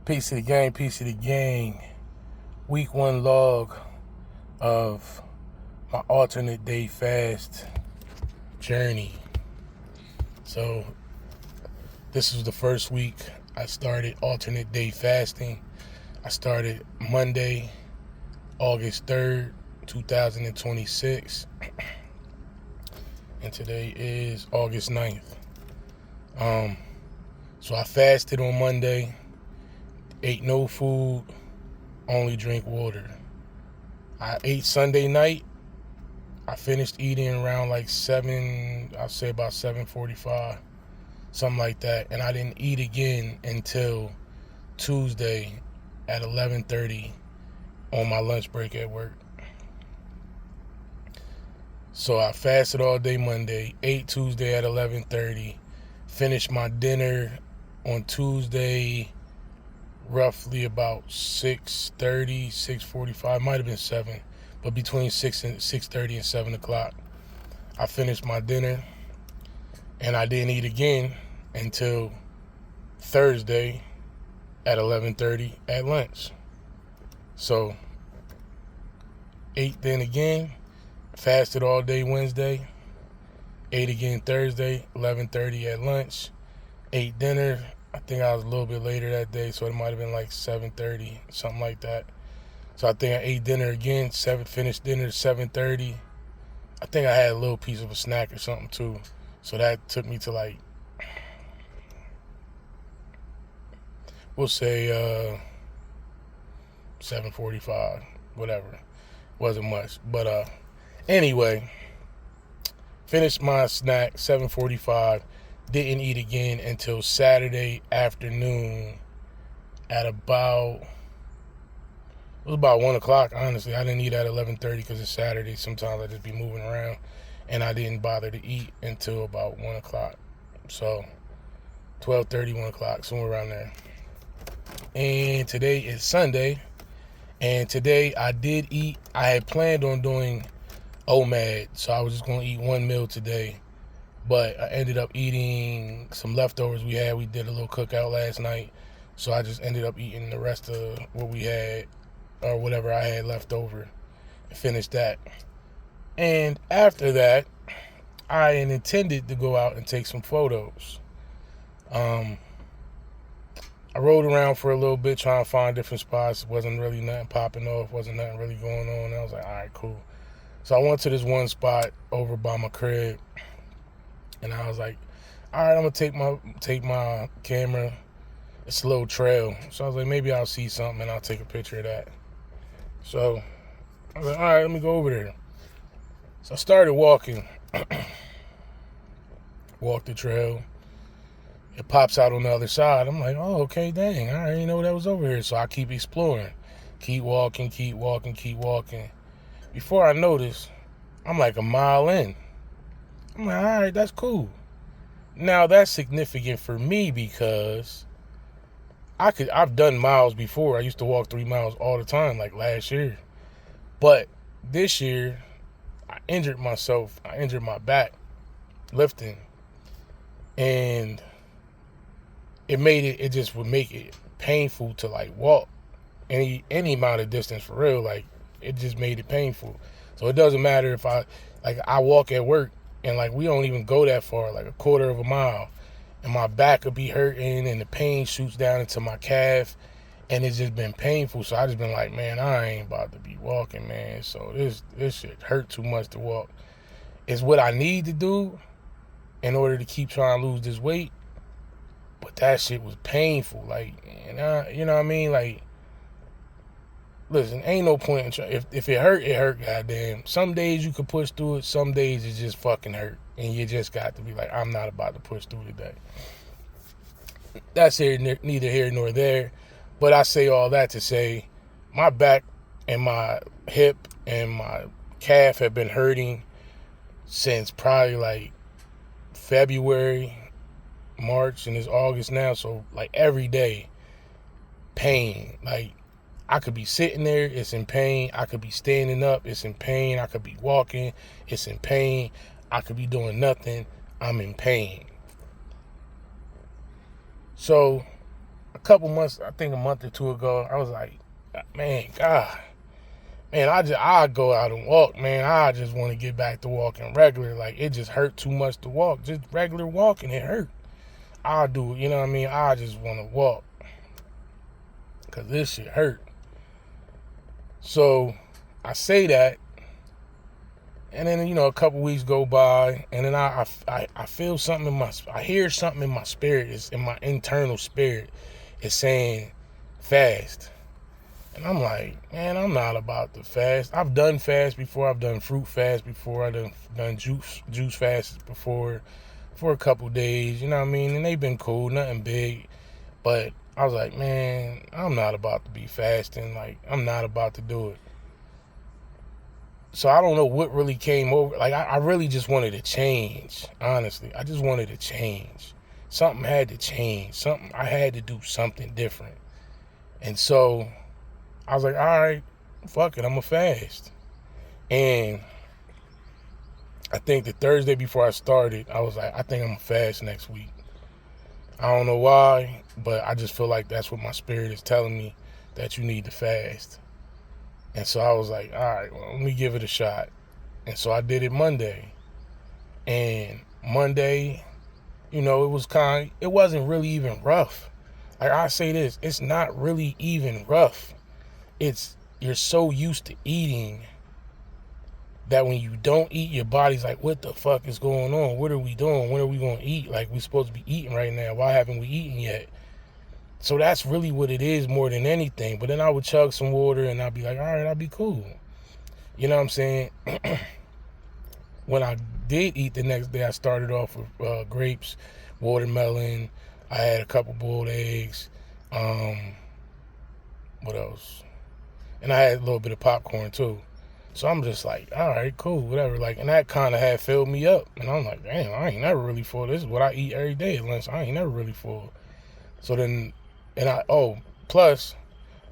Peace to the gang, peace to the gang. Week 1 log of my alternate day fast journey. So, this was the first week I started alternate day fasting. I started Monday, August 3rd, 2026. And today is August 9th. So I fasted on Monday, ate no food, only drink water. I ate Sunday night. I finished eating around like 7, I'll say about 7:45, something like that. And I didn't eat again until Tuesday at 11:30 on my lunch break at work. So I fasted all day Monday, ate Tuesday at 11:30, finished my dinner on Tuesday roughly about 6:30, 6:45, might have been 7, but between 6:30 and 7 o'clock. I finished my dinner, and I didn't eat again until Thursday at 11:30 at lunch. So, ate then again, fasted all day Wednesday, ate again Thursday, 11:30 at lunch, ate dinner. I think I was a little bit later that day, so it might have been like 7:30, something like that. So I think I ate dinner again, finished dinner at 7:30. I think I had a little piece of a snack or something too. So that took me to like, we'll say 7:45, whatever. Wasn't much. But anyway, finished my snack, 7:45. Didn't eat again until Saturday afternoon at about 1 o'clock, honestly. I didn't eat at 11:30 because it's Saturday. Sometimes I just be moving around. And I didn't bother to eat until about 1 o'clock. So 12:30, 1 o'clock, somewhere around there. And today is Sunday. And today I did eat. I had planned on doing OMAD. So I was just going to eat one meal today. But I ended up eating some leftovers we had. We did a little cookout last night. So I just ended up eating the rest of what we had, or whatever I had left over, and finished that. And after that, I intended to go out and take some photos. I rode around for a little bit trying to find different spots. Wasn't really nothing popping off. Wasn't nothing really going on. I was like, all right, cool. So I went to this one spot over by my crib. And I was like, all right, I'm going to take my camera. It's a little trail. So I was like, maybe I'll see something and I'll take a picture of that. So I was like, all right, let me go over there. So I started walking. Walked the trail. It pops out on the other side. I'm like, oh, okay, dang. I didn't know that was over here. So I keep exploring. Keep walking. Before I notice, I'm like a mile in. I'm like, all right, that's cool. Now that's significant for me because I've done miles before. I used to walk 3 miles all the time, like last year. But this year, I injured myself. I injured my back lifting. And it just would make it painful to like walk any amount of distance for real. Like it just made it painful. So it doesn't matter if I walk at work and like we don't even go that far, like a quarter of a mile, and my back would be hurting and the pain shoots down into my calf, and it's just been painful. So I just been like, man, I ain't about to be walking, man. So this shit hurt too much to walk. It's what I need to do in order to keep trying to lose this weight. But that shit was painful. Like, and you know what I mean? Like, listen, ain't no point in trying. If it hurt, it hurt, goddamn. Some days you can push through it. Some days it just fucking hurt. And you just got to be like, I'm not about to push through today. That's neither here nor there. But I say all that to say, my back and my hip and my calf have been hurting since probably like February, March, and it's August now. So like every day, pain. Like I could be sitting there, it's in pain. I could be standing up, it's in pain. I could be walking, it's in pain. I could be doing nothing, I'm in pain. So I a couple months, I think a month or two ago, I was like, man, God, man, I go out and walk, man. I just want to get back to walking regular. Like, it just hurt too much to walk. Just regular walking, it hurt. I'll do it, you know what I mean? I just want to walk because this shit hurt. So I say that, and then, you know, a couple weeks go by, and then I feel something I hear something in my spirit, it's in my internal spirit, it's saying fast. And I'm like, man, I'm not about to fast. I've done fast before. I've done fruit fast before. I've done juice fast before for a couple days, you know what I mean? And they've been cool, nothing big. But I was like, man, I'm not about to be fasting. Like, I'm not about to do it. So I don't know what really came over. Like, I really just wanted to change, honestly. I just wanted to change. Something had to change. I had to do something different. And so I was like, all right, fuck it, I'm going to fast. And I think the Thursday before I started, I was like, I think I'm going to fast next week. I don't know why, but I just feel like that's what my spirit is telling me, that you need to fast. And so I was like, all right, well, let me give it a shot. And so I did it Monday. And Monday, you know, it wasn't really even rough. Like, I say this, it's not really even rough. You're so used to eating that when you don't eat, your body's like, what the fuck is going on? What are we doing? When are we going to eat? Like, we're supposed to be eating right now. Why haven't we eaten yet? So that's really what it is more than anything. But then I would chug some water and I'd be like, all right, I'll be cool. You know what I'm saying? When I did eat the next day, I started off with grapes, watermelon. I had a couple boiled eggs. What else? And I had a little bit of popcorn too. So I'm just like, all right, cool, whatever. Like, and that kind of had filled me up. And I'm like, damn, I ain't never really full. This is what I eat every day at lunch. I ain't never really full. So then, plus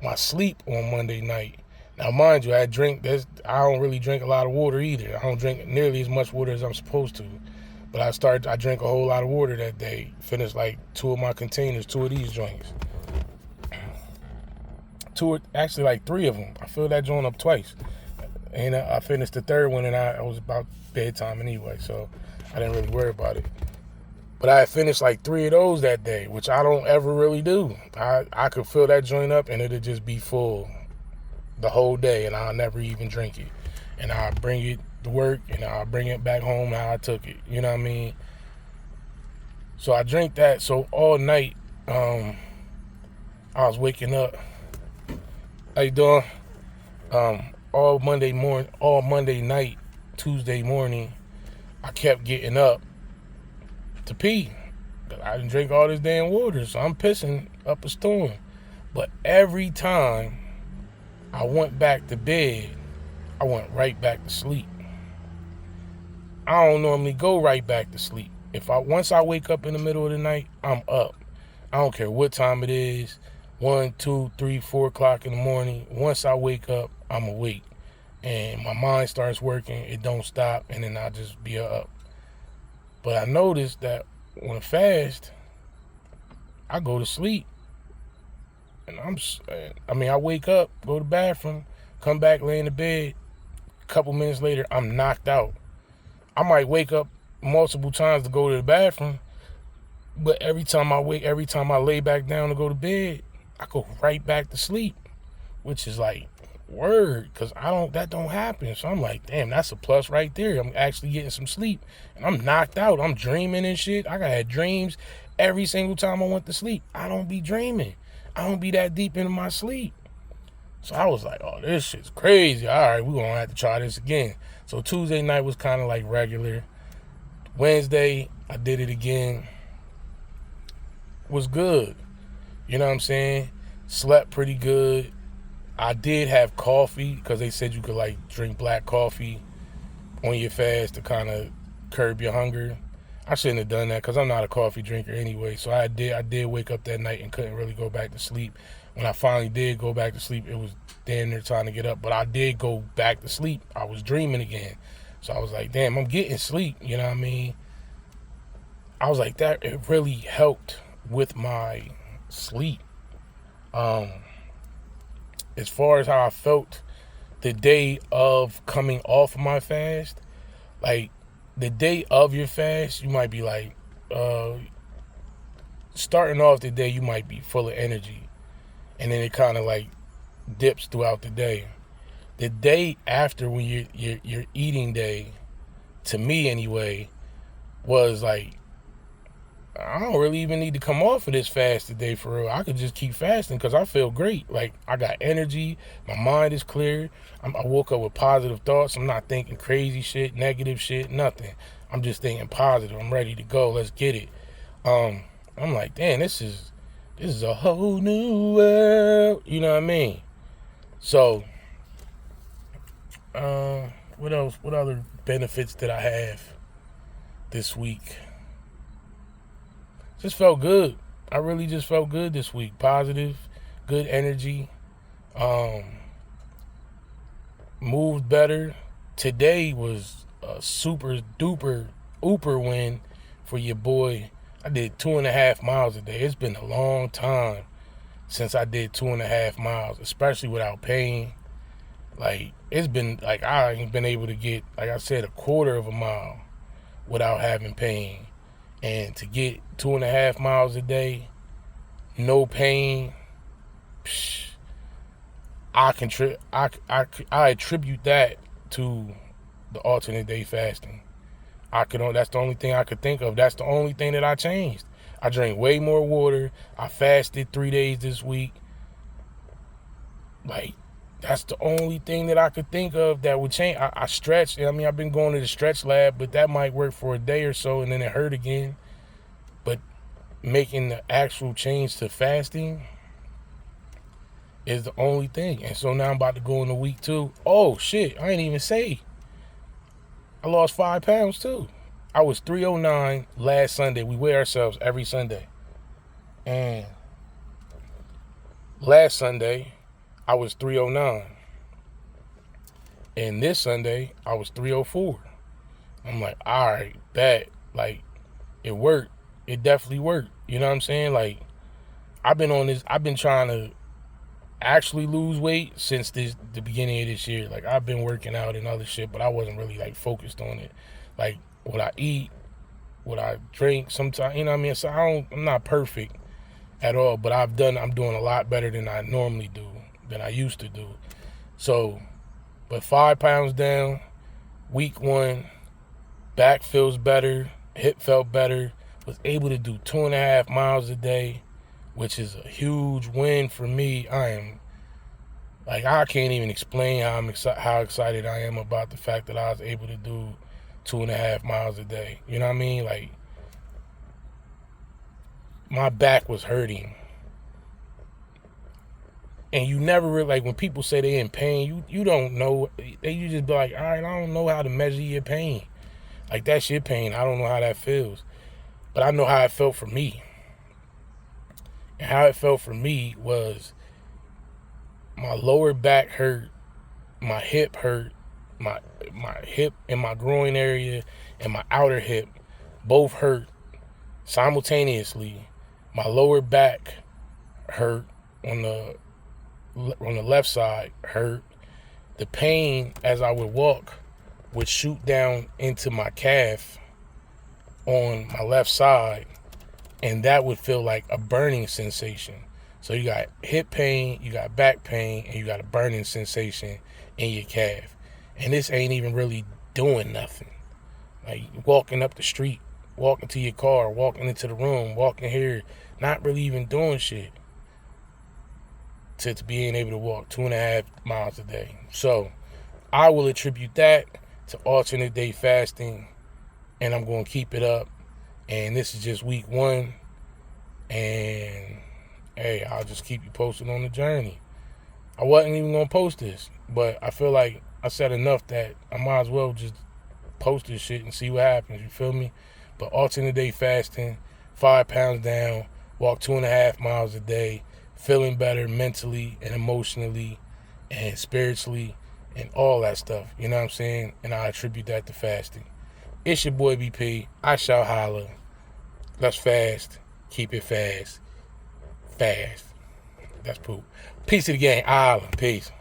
my sleep on Monday night. Now, mind you, I don't really drink a lot of water either. I don't drink nearly as much water as I'm supposed to. But I drank a whole lot of water that day. Finished like 2 of my containers, 2 of these joints. Actually like 3 of them. I filled that joint up twice. And I finished the 3rd one, and I was about bedtime anyway, so I didn't really worry about it. But I had finished like 3 of those that day, which I don't ever really do. I could fill that joint up, and it'll just be full the whole day, and I'll never even drink it. And I'll bring it to work, and I'll bring it back home how I took it. You know what I mean? So I drank that. So all night, I was waking up. How you doing? All Monday night, Tuesday morning, I kept getting up to pee. I didn't drink all this damn water, so I'm pissing up a storm. But every time I went back to bed, I went right back to sleep. I don't normally go right back to sleep. Once I wake up in the middle of the night, I'm up. I don't care what time it is, 1, 2, 3, 4 o'clock in the morning. Once I wake up, I'm awake. And my mind starts working, it don't stop, and then I just be up. But I noticed that when I fast, I go to sleep. And I wake up, go to the bathroom, come back, lay in the bed. A couple minutes later, I'm knocked out. I might wake up multiple times to go to the bathroom, but every time I lay back down to go to bed, I go right back to sleep, which is like, word, because that don't happen. So I'm like, damn, that's a plus right there. I'm actually getting some sleep, and I'm knocked out. I'm dreaming and shit. I had dreams every single time I went to sleep. I don't be dreaming. I don't be that deep into my sleep. So I was like, oh, this shit's crazy. All right, we're gonna have to try this again. So Tuesday night was kind of like regular. Wednesday, I did it again. Was good. You know what I'm saying? Slept pretty good. I did have coffee because they said you could like drink black coffee on your fast to kind of curb your hunger. I shouldn't have done that because I'm not a coffee drinker anyway. So I did wake up that night and couldn't really go back to sleep. When I finally did go back to sleep, it was damn near time to get up. But I did go back to sleep. I was dreaming again. So I was like, damn, I'm getting sleep. You know what I mean? I was like, it really helped with my sleep. Um, as far as how I felt the day of coming off my fast, like the day of your fast, you might be like, starting off the day, you might be full of energy, and then it kind of like dips throughout the day. The day after, when your eating day, to me anyway, was like, I don't really even need to come off of this fast today for real. I could just keep fasting because I feel great. Like, I got energy. My mind is clear. I woke up with positive thoughts. I'm not thinking crazy shit, negative shit, nothing. I'm just thinking positive. I'm ready to go. Let's get it. I'm like, damn, this is a whole new world. You know what I mean? So, what else? What other benefits did I have this week? Just felt good. I really just felt good this week. Positive, good energy. Moved better. Today was a super duper ooper win for your boy. I did 2.5 miles a day. It's been a long time since I did 2.5 miles, especially without pain. Like, it's been like I ain't been able to get, like I said, 1/4 of a mile without having pain. And to get 2.5 miles a day, no pain, psh, I attribute that to the alternate day fasting. That's the only thing I could think of. That's the only thing that I changed. I drank way more water. I fasted 3 days this week. Like, that's the only thing that I could think of that would change. I stretched. I mean, I've been going to the stretch lab, but that might work for a day or so, and then it hurt again. But making the actual change to fasting is the only thing. And so now I'm about to go into week 2. Oh, shit. I ain't even say. I lost 5 pounds, too. I was 309 last Sunday. We weigh ourselves every Sunday. And last Sunday, I was 309. And this Sunday, I was 304. I'm like, all right, bet. Like, it worked. It definitely worked. You know what I'm saying? Like, I've been trying to actually lose weight since the beginning of this year. Like, I've been working out and other shit, but I wasn't really like focused on it. Like, what I eat, what I drink, sometimes, you know what I mean? So I'm not perfect at all, but I'm doing a lot better than I normally do, than I used to do. So, but 5 pounds down, week 1, back feels better, hip felt better, was able to do 2.5 miles a day, which is a huge win for me. I can't even explain how excited I am about the fact that I was able to do 2.5 miles a day. You know what I mean? Like, my back was hurting. And you never really, like, when people say they in pain, you don't know. You just be like, all right, I don't know how to measure your pain. Like, that's your pain. I don't know how that feels. But I know how it felt for me. And how it felt for me was my lower back hurt, my hip hurt, my hip and my groin area and my outer hip both hurt simultaneously. My lower back hurt on the left side hurt. The pain as I would walk would shoot down into my calf on my left side, and that would feel like a burning sensation. So you got hip pain, you got back pain, and you got a burning sensation in your calf. And this ain't even really doing nothing. Like, walking up the street, walking to your car, walking into the room, walking here, not really even doing shit to being able to walk 2.5 miles a day. So I will attribute that to alternate day fasting, and I'm going to keep it up. And this is just week 1. And hey, I'll just keep you posted on the journey. I wasn't even going to post this, but I feel like I said enough that I might as well just post this shit and see what happens. You feel me? But alternate day fasting, 5 pounds down, walk 2.5 miles a day, feeling better mentally and emotionally and spiritually and all that stuff. You know what I'm saying? And I attribute that to fasting. It's your boy BP. I shall holla. Let's fast. Keep it fast. Fast. That's poop. Peace to the gang. Island. Peace.